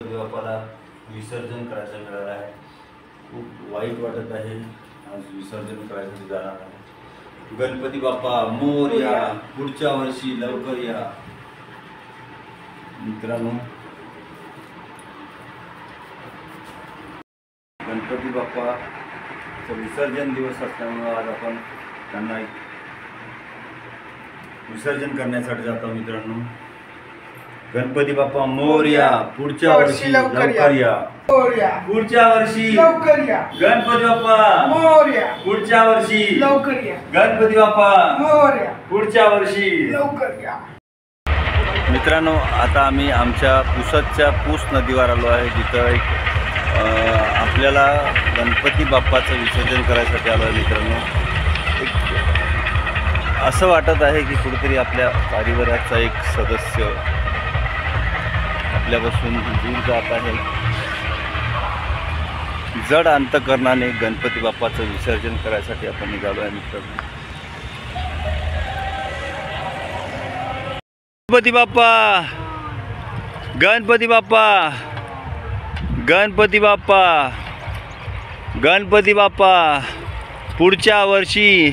बाप्पाला विसर्जन करायचं मिळालं आहे। खूप वाईट वाटत आहे, आज विसर्जन करायचं जाणार आहे। गणपती बाप्पा मोरया, पुढच्या वर्षी लवकर या। मित्रांनो, गणपती बाप्पाचं विसर्जन दिवस असल्यामुळे आज आपण त्यांना विसर्जन करण्यासाठी जातो। मित्रांनो, गणपती बाप्पा मोरया, पुढच्या वर्षी लवकर या। पुढच्या वर्षी लवकर या। गणपती बाप्पा मोरया, पुढच्या वर्षी लवकर या। गणपती बाप्पा मोरया, पुढच्या वर्षी लवकर या। मित्रांनो, आता आम्ही आमच्या पुसदच्या पूस नदीवर आलो आहे, जिथं एक आपल्याला गणपती बाप्पाचं विसर्जन करायसाठी आलो आहे। मित्रांनो, असं वाटत आहे की कुठेतरी आपल्या परिवाराचा एक सदस्य आपल्यापासून दूर जात आहे। जड अंतकरणाने गणपती बाप्पाचं विसर्जन करायसाठी आपण निघालो आहे। मित्रांनो, गणपती बाप्पा, गणपती बाप्पा, गणपती बाप्पा, गणपती बाप्पा, पुढच्या वर्षी।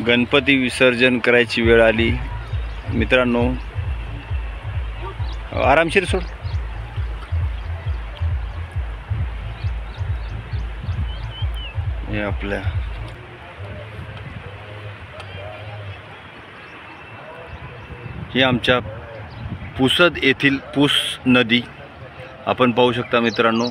गणपती विसर्जन करायची वेळ आली। मित्रांनो, आरामशीर सोड। हे आपल्या ही आमच्या पुसद येथील पूस नदी आपण पाहू शकता। मित्रांनो,